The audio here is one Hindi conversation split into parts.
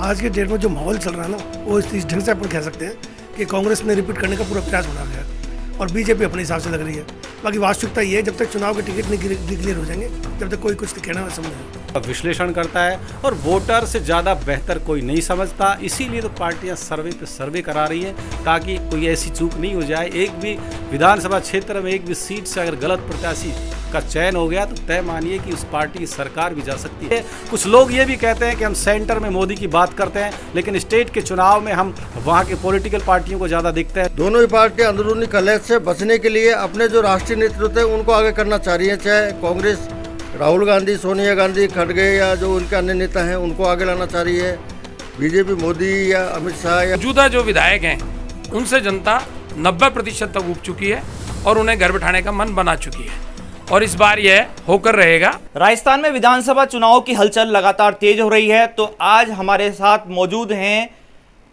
आज के डेट में जो माहौल चल रहा है ना, वो इस ढंग से अपन कह सकते हैं कि कांग्रेस ने रिपीट करने का पूरा प्रयास बना गया है और बीजेपी अपने हिसाब से लग रही है। बाकी वास्तविकता ये है, जब तक चुनाव के टिकट नहीं डिक्लेयर हो जाएंगे तब तक कोई कुछ कहना समझ नहीं। विश्लेषण करता है और वोटर से ज़्यादा बेहतर कोई नहीं समझता, इसीलिए तो पार्टियां सर्वे पे सर्वे करा रही हैं ताकि कोई ऐसी चूक नहीं हो जाए। एक भी विधानसभा क्षेत्र में एक भी सीट से अगर गलत प्रत्याशी का चयन हो गया तो तय मानिए कि उस पार्टी की सरकार भी जा सकती है। कुछ लोग ये भी कहते हैं कि हम सेंटर में मोदी की बात करते हैं, लेकिन स्टेट के चुनाव में हम वहाँ के पॉलिटिकल पार्टियों को ज़्यादा देखते हैं। दोनों ही पार्टियां अंदरूनी कलह से बचने के लिए अपने जो राष्ट्रीय नेतृत्व है उनको आगे करना चाह रही है। चाहे कांग्रेस राहुल गांधी, सोनिया गांधी, खड़गे या जो उनके अन्य नेता हैं उनको आगे लाना चाह रही है। बीजेपी मोदी या अमित शाह या मौजूदा जो विधायक हैं उनसे जनता 90% तक उब चुकी है और उन्हें घर बिठाने का मन बना चुकी है और इस बार यह होकर रहेगा। राजस्थान में विधानसभा चुनाव की हलचल लगातार तेज हो रही है, तो आज हमारे साथ मौजूद हैं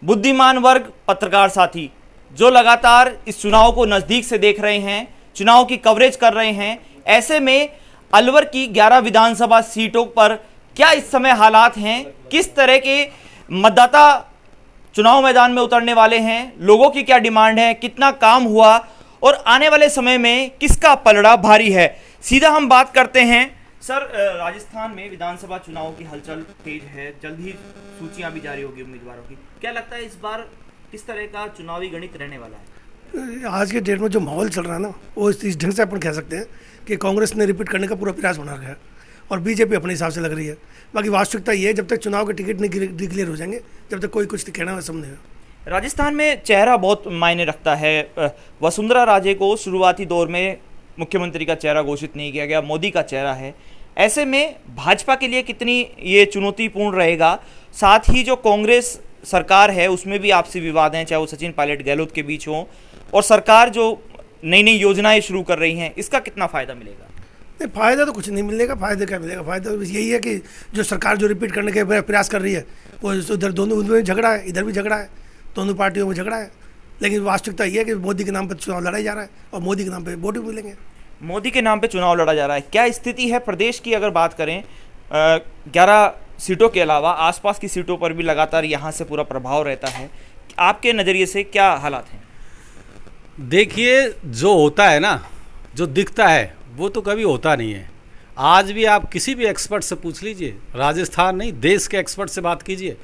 बुद्धिमान वर्ग पत्रकार साथी जो लगातार इस चुनाव को नजदीक से देख रहे हैं, चुनाव की कवरेज कर रहे हैं। ऐसे में अलवर की 11 विधानसभा सीटों पर क्या इस समय हालात हैं, किस तरह के मतदाता चुनाव मैदान में उतरने वाले हैं, लोगों की क्या डिमांड है, कितना काम हुआ और आने वाले समय में किसका पलड़ा भारी है, सीधा हम बात करते हैं। सर, राजस्थान में विधानसभा चुनाव की हलचल तेज है, जल्द ही सूचियां भी जारी होगी उम्मीदवारों की। क्या लगता है इस बार किस तरह का चुनावी गणित रहने वाला है? आज के डेट में जो माहौल चल रहा है ना, वो इस ढंग से अपन कह सकते हैं कि कांग्रेस ने रिपीट करने का पूरा प्रयास बना गया है और बीजेपी अपने हिसाब से लग रही है। बाकी वास्तविकता ये है, जब तक चुनाव के टिकट नहीं डिक्लेयर हो जाएंगे तब तक कोई कुछ कहना समझ नहीं। राजस्थान में चेहरा बहुत मायने रखता है। वसुंधरा राजे को शुरुआती दौर में मुख्यमंत्री का चेहरा घोषित नहीं किया गया, मोदी का चेहरा है। ऐसे में भाजपा के लिए कितनी ये चुनौतीपूर्ण रहेगा? साथ ही जो कांग्रेस सरकार है उसमें भी आपसी विवाद हैं, चाहे वो सचिन पायलट गहलोत के बीच हो, और सरकार जो नई नई योजनाएं शुरू कर रही हैं, इसका कितना फ़ायदा मिलेगा? नहीं, फ़ायदा तो कुछ नहीं मिलेगा। फ़ायदा क्या मिलेगा? फ़ायदा तो यही है कि जो सरकार जो रिपीट करने के प्रयास कर रही है वो उधर दोनों में झगड़ा है, इधर भी झगड़ा है, दोनों पार्टियों में झगड़ा है। लेकिन वास्तविकता ये है कि मोदी के नाम पर चुनाव लड़ा जा रहा है और मोदी के नाम पर वोट भी मिलेंगे। मोदी के नाम पे चुनाव लड़ा जा रहा है। क्या स्थिति है प्रदेश की? अगर बात करें 11 सीटों के अलावा आसपास की सीटों पर भी लगातार यहाँ से पूरा प्रभाव रहता है, आपके नज़रिए से क्या हालात हैं? देखिए, जो होता है ना, जो दिखता है वो तो कभी होता नहीं है। आज भी आप किसी भी एक्सपर्ट से पूछ लीजिए, राजस्थान नहीं देश के एक्सपर्ट से बात कीजिए,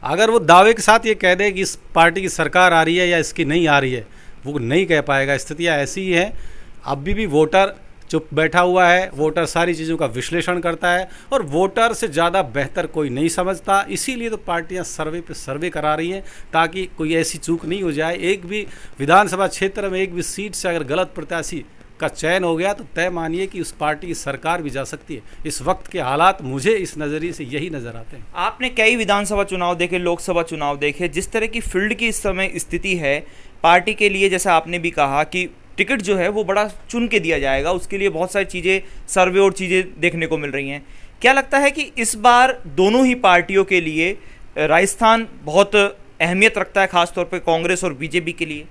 अगर वो दावे के साथ ये कह दे कि इस पार्टी की सरकार आ रही है या इसकी नहीं आ रही है, वो नहीं कह पाएगा। स्थितियाँ ऐसी ही हैं। अभी भी वोटर चुप बैठा हुआ है, वोटर सारी चीज़ों का विश्लेषण करता है और वोटर से ज़्यादा बेहतर कोई नहीं समझता, इसीलिए तो पार्टियां सर्वे पे सर्वे करा रही हैं ताकि कोई ऐसी चूक नहीं हो जाए। एक भी विधानसभा क्षेत्र में एक भी सीट से अगर गलत प्रत्याशी का चयन हो गया तो तय मानिए कि उस पार्टी की सरकार भी जा सकती है। इस वक्त के हालात मुझे इस नज़रिए से यही नज़र आते हैं। आपने कई विधानसभा चुनाव देखे, लोकसभा चुनाव देखे, जिस तरह की फील्ड की इस समय स्थिति है पार्टी के लिए, जैसा आपने भी कहा कि टिकट जो है वो बड़ा चुन के दिया जाएगा, उसके लिए बहुत सारी चीज़ें, सर्वे और चीज़ें देखने को मिल रही हैं। क्या लगता है कि इस बार दोनों ही पार्टियों के लिए राजस्थान बहुत अहमियत रखता है, खासतौर पे कांग्रेस और बीजेपी के लिए?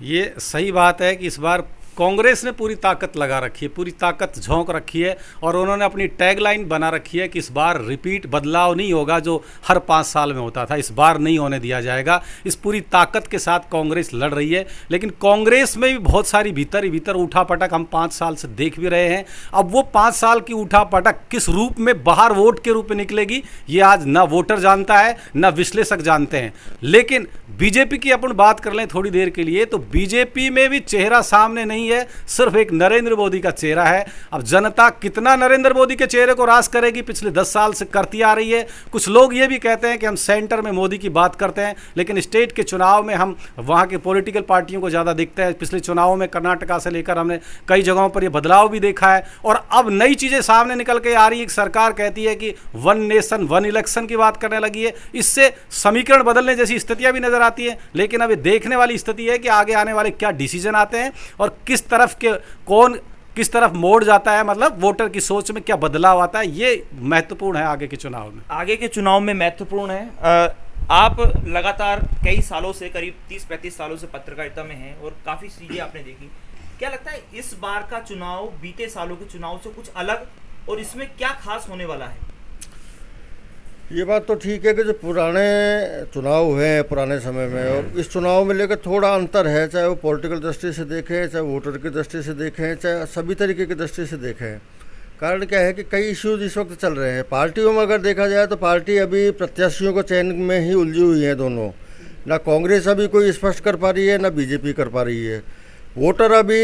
ये सही बात है कि इस बार कांग्रेस ने पूरी ताकत लगा रखी है, पूरी ताकत झोंक रखी है और उन्होंने अपनी टैगलाइन बना रखी है कि इस बार रिपीट बदलाव नहीं होगा जो हर 5 साल में होता था, इस बार नहीं होने दिया जाएगा। इस पूरी ताकत के साथ कांग्रेस लड़ रही है, लेकिन कांग्रेस में भी बहुत सारी भीतर ही भीतर उठापटक हम 5 साल से देख भी रहे हैं। अब वो 5 साल की उठापटक किस रूप में बाहर वोट के रूप में निकलेगी, ये आज ना वोटर जानता है ना विश्लेषक जानते हैं। लेकिन बीजेपी की अपन बात कर लें थोड़ी देर के लिए, तो बीजेपी में भी चेहरा सामने नहीं है, सिर्फ एक नरेंद्र मोदी का चेहरा है। अब जनता कितना नरेंद्र मोदी के चेहरे को रास करेगी, पिछले 10 साल से करती आ रही है। कुछ लोग ये भी कहते हैं कि हम सेंटर में मोदी की बात करते हैं, लेकिन स्टेट के चुनाव में हम वहाँ के पॉलिटिकल पार्टियों को ज़्यादा देखते हैं। पिछले चुनावों में कर्नाटका से लेकर हमने कई जगहों पर ये बदलाव भी देखा है और अब नई चीज़ें सामने निकल के आ रही है। सरकार कहती है कि 1 नेशन 1 इलेक्शन की बात करने लगी है, इससे समीकरण बदलने जैसी स्थितियाँ भी नजर आती है। लेकिन अब ये देखने वाली स्थिति है कि आगे आने वाले क्या डिसीजन आते हैं और किस तरफ के कौन किस तरफ मोड़ जाता है, मतलब वोटर की सोच में क्या बदलाव आता है। ये महत्वपूर्ण है आगे के चुनाव में। आगे के चुनाव में महत्वपूर्ण है। आप लगातार कई सालों से, करीब 30-35 सालों से पत्रकारिता में हैं और काफ़ी चीज़ें आपने देखी। क्या लगता है इस बार का चुनाव बीते सालों के चुनाव से कुछ अलग और इसमें क्या खास होने वाला है? ये बात तो ठीक है कि जो पुराने चुनाव हुए हैं पुराने समय में और इस चुनाव में लेकर थोड़ा अंतर है, चाहे वो पॉलिटिकल दृष्टि से देखें, चाहे वोटर की दृष्टि से देखें, चाहे सभी तरीके की दृष्टि से देखें। कारण क्या है कि कई इश्यूज इस वक्त चल रहे हैं। पार्टियों में अगर देखा जाए तो पार्टी अभी प्रत्याशियों को चयन में ही उलझी हुई है दोनों। ना कांग्रेस अभी कोई स्पष्ट कर पा रही है, ना बीजेपी कर पा रही है। वोटर अभी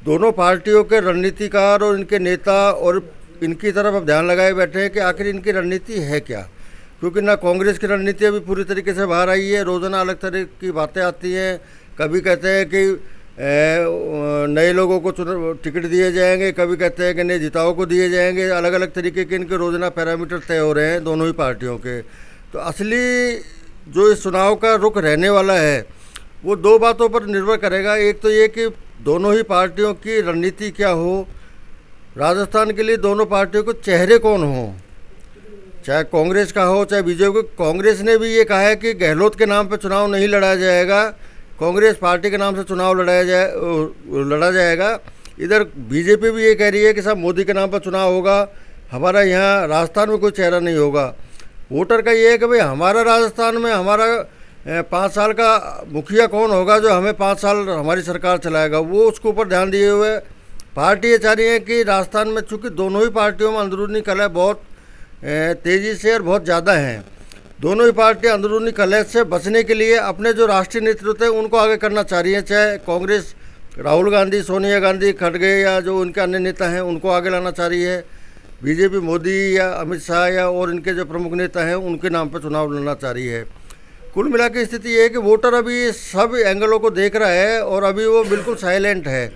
दोनों पार्टियों के रणनीतिकार और इनके नेता और इनकी तरफ अब ध्यान लगाए बैठे हैं कि आखिर इनकी रणनीति है क्या, क्योंकि ना कांग्रेस की रणनीति अभी पूरी तरीके से बाहर आई है। रोज़ाना अलग तरह की बातें आती हैं। कभी कहते हैं कि नए लोगों को टिकट दिए जाएंगे, कभी कहते हैं कि नए जिताओं को दिए जाएंगे। अलग अलग तरीके के इनके रोज़ाना पैरामीटर तय हो रहे हैं दोनों ही पार्टियों के। तो असली जो इस चुनाव का रुख रहने वाला है वो दो बातों पर निर्भर करेगा। एक तो ये कि दोनों ही पार्टियों की रणनीति क्या हो, राजस्थान के लिए दोनों पार्टियों को चेहरे कौन हो, चाहे कांग्रेस का हो चाहे बीजेपी। कांग्रेस ने भी ये कहा है कि गहलोत के नाम पर चुनाव नहीं लड़ा जाएगा, कांग्रेस पार्टी के नाम से चुनाव लड़ा जाएगा। इधर बीजेपी भी ये कह रही है कि साहब मोदी के नाम पर चुनाव होगा, हमारा यहाँ राजस्थान में कोई चेहरा नहीं होगा। वोटर का ये है कि भाई हमारा राजस्थान में हमारा 5 साल का मुखिया कौन होगा जो हमें 5 साल हमारी सरकार चलाएगा, वो उसके ऊपर ध्यान दिए हुए पार्टी ये चाह रही है कि राजस्थान में चूँकि दोनों ही पार्टियों में अंदरूनी कलह बहुत तेज़ी से और बहुत ज़्यादा हैं, दोनों ही पार्टियां अंदरूनी कलह से बचने के लिए अपने जो राष्ट्रीय नेतृत्व है उनको आगे करना चाह रही हैं। चाहे कांग्रेस राहुल गांधी, सोनिया गांधी, खड़गे या जो उनके अन्य नेता हैं उनको आगे लाना चाह रही है, बीजेपी मोदी या अमित शाह या और इनके जो प्रमुख नेता हैं उनके नाम पर चुनाव लड़ना चाह रही है। कुल मिला के स्थिति ये है कि वोटर अभी सब एंगलों को देख रहा है और अभी वो बिल्कुल साइलेंट है।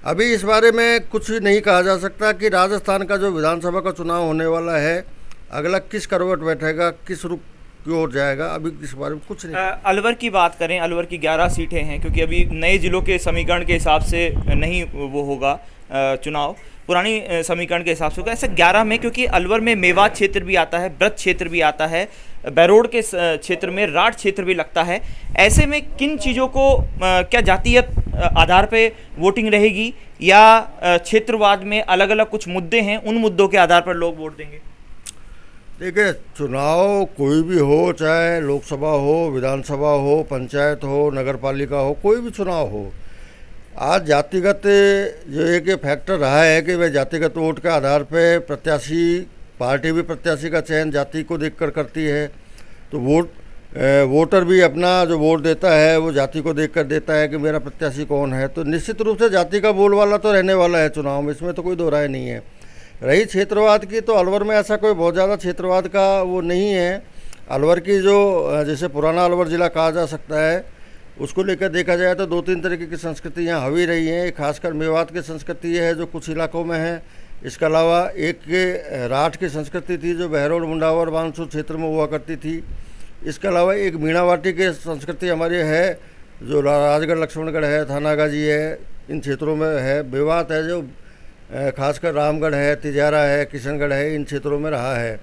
अभी इस बारे में कुछ नहीं कहा जा सकता कि राजस्थान का जो विधानसभा का चुनाव होने वाला है अगला किस करवट बैठेगा, किस रुख की ओर जाएगा, अभी इस बारे में कुछ नहीं। अलवर की बात करें, अलवर की 11 सीटें हैं, क्योंकि अभी नए जिलों के समीकरण के हिसाब से नहीं वो होगा चुनाव, पुरानी समीकरण के हिसाब से होगा। ऐसे 11 में, क्योंकि अलवर में मेवात क्षेत्र भी आता है, ब्रज क्षेत्र भी आता है, बैरोड के क्षेत्र में राठ क्षेत्र भी लगता है। ऐसे में किन चीज़ों को क्या जातीय आधार पे वोटिंग रहेगी या क्षेत्रवाद में अलग अलग कुछ मुद्दे हैं, उन मुद्दों के आधार पर लोग वोट देंगे? देखिए, चुनाव कोई भी हो, चाहे लोकसभा हो, विधानसभा हो, पंचायत हो, नगर पालिका हो, कोई भी चुनाव हो, आज जातिगत जो एक फैक्टर रहा है कि वह जातिगत वोट के आधार पे प्रत्याशी, पार्टी भी प्रत्याशी का चयन जाति को देखकर करती है। तो वोटर भी अपना जो वोट देता है वो जाति को देखकर देता है कि मेरा प्रत्याशी कौन है। तो निश्चित रूप से जाति का बोलबाला तो रहने वाला है चुनाव में, इसमें तो कोई दो राय नहीं है। रही क्षेत्रवाद की, तो अलवर में ऐसा कोई बहुत ज़्यादा क्षेत्रवाद का वो नहीं है। अलवर की जो जैसे पुराना अलवर ज़िला कहा जा सकता है, उसको लेकर देखा जाए तो 2-3 तरीके की संस्कृति यहाँ हावी रही हैं। खासकर मेवात की संस्कृति है जो कुछ इलाकों में है। इसके अलावा एक राठ की संस्कृति थी जो बहरोड, मुंडावर, बानसूर क्षेत्र में हुआ करती थी। इसके अलावा एक मीणावाटी की संस्कृति हमारी है जो राजगढ़, लक्ष्मणगढ़ है, थानागाजी है, इन क्षेत्रों में है। मेवात है जो खासकर रामगढ़ है, तिजारा है, किशनगढ़ है, इन क्षेत्रों में रहा है।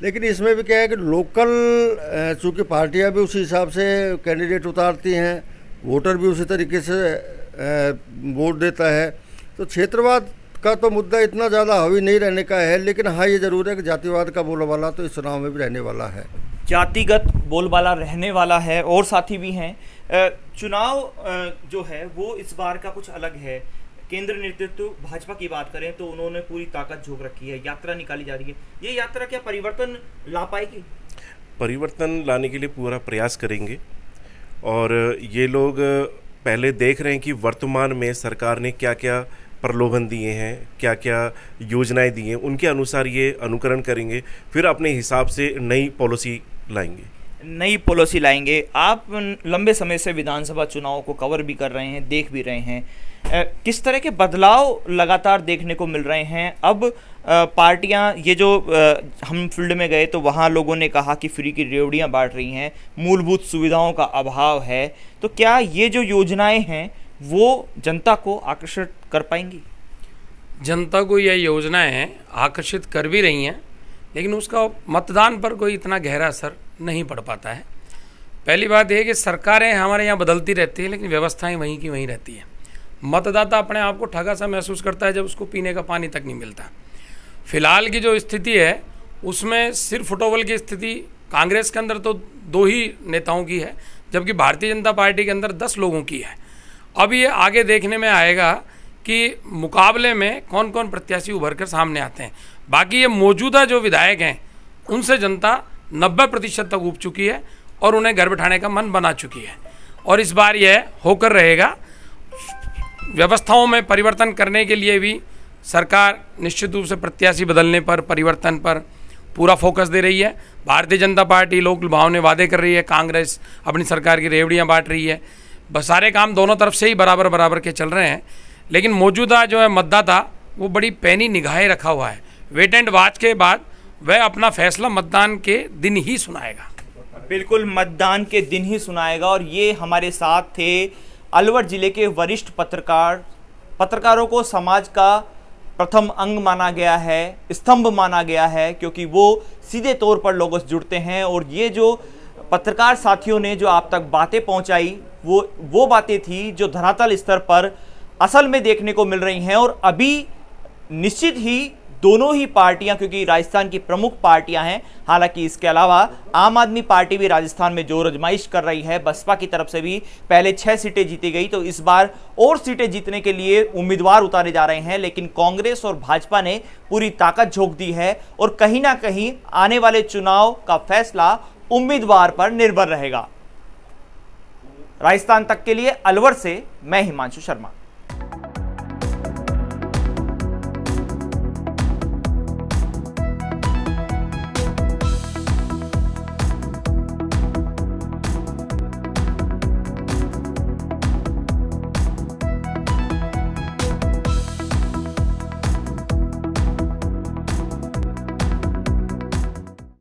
लेकिन इसमें भी क्या है कि लोकल चूँकि पार्टियां भी उसी हिसाब से कैंडिडेट उतारती हैं, वोटर भी उसी तरीके से वोट देता है। तो क्षेत्रवाद का तो मुद्दा इतना ज़्यादा हावी नहीं रहने का है, लेकिन हाँ ये ज़रूर है कि जातिवाद का बोलबाला तो इस चुनाव में भी रहने वाला है। जातिगत बोलबाला रहने वाला है और साथी भी हैं। चुनाव जो है वो इस बार का कुछ अलग है। केंद्र नेतृत्व भाजपा की बात करें तो उन्होंने पूरी ताकत झोंक रखी है, यात्रा निकाली जा रही है। ये यात्रा क्या परिवर्तन ला पाएगी? परिवर्तन लाने के लिए पूरा प्रयास करेंगे और ये लोग पहले देख रहे हैं कि वर्तमान में सरकार ने क्या क्या प्रलोभन दिए हैं, क्या क्या योजनाएं दी हैं, उनके अनुसार ये अनुकरण करेंगे, फिर अपने हिसाब से नई पॉलिसी लाएंगे। आप लंबे समय से विधानसभा चुनाव को कवर भी कर रहे हैं, देख भी रहे हैं, किस तरह के बदलाव लगातार देखने को मिल रहे हैं? अब पार्टियां, ये जो हम फील्ड में गए तो वहाँ लोगों ने कहा कि फ्री की रेवड़ियाँ बांट रही हैं, मूलभूत सुविधाओं का अभाव है। तो क्या ये जो योजनाएं हैं वो जनता को आकर्षित कर पाएंगी? जनता को यह योजनाएं आकर्षित कर भी रही हैं, लेकिन उसका मतदान पर कोई इतना गहरा असर नहीं पड़ पाता है। पहली बात यह कि सरकारें हमारे यहाँ बदलती रहती हैं, लेकिन व्यवस्थाएं वहीं की वहीं रहती हैं। मतदाता अपने आप को ठगा सा महसूस करता है जब उसको पीने का पानी तक नहीं मिलता। फिलहाल की जो स्थिति है उसमें सिर फुटोबल की स्थिति कांग्रेस के अंदर तो 2 ही नेताओं की है, जबकि भारतीय जनता पार्टी के अंदर 10 लोगों की है। अब ये आगे देखने में आएगा कि मुकाबले में कौन कौन प्रत्याशी उभर कर सामने आते हैं। बाकी ये मौजूदा जो विधायक हैं उनसे जनता 90% तक उब चुकी है और उन्हें घर बिठाने का मन बना चुकी है। और इस बार यह होकर रहेगा। व्यवस्थाओं में परिवर्तन करने के लिए भी सरकार निश्चित रूप से प्रत्याशी बदलने पर, परिवर्तन पर पूरा फोकस दे रही है। भारतीय जनता पार्टी लोक लुभावने वादे कर रही है, कांग्रेस अपनी सरकार की रेवड़ियाँ बांट रही है। बस सारे काम दोनों तरफ से ही बराबर बराबर के चल रहे हैं। लेकिन मौजूदा जो है मतदाता वो बड़ी पैनी निगाहें रखा हुआ है। वेट एंड वॉच के बाद वह अपना फैसला मतदान के दिन ही सुनाएगा। बिल्कुल, मतदान के दिन ही सुनाएगा। और ये हमारे साथ थे अलवर जिले के वरिष्ठ पत्रकारों को समाज का प्रथम अंग माना गया है, स्तंभ माना गया है, क्योंकि वो सीधे तौर पर लोगों से जुड़ते हैं। और ये जो पत्रकार साथियों ने जो आप तक बातें पहुंचाई वो बातें थी जो धरातल स्तर पर असल में देखने को मिल रही हैं। और अभी निश्चित ही दोनों ही पार्टियां, क्योंकि राजस्थान की प्रमुख पार्टियां हैं, हालांकि इसके अलावा आम आदमी पार्टी भी राजस्थान में जोर आजमाइश कर रही है। बसपा की तरफ से भी पहले 6 सीटें जीती गई, तो इस बार और सीटें जीतने के लिए उम्मीदवार उतारे जा रहे हैं। लेकिन कांग्रेस और भाजपा ने पूरी ताकत झोंक दी है और कहीं ना कहीं आने वाले चुनाव का फैसला उम्मीदवार पर निर्भर रहेगा। राजस्थान तक के लिए अलवर से मैं हिमांशु शर्मा।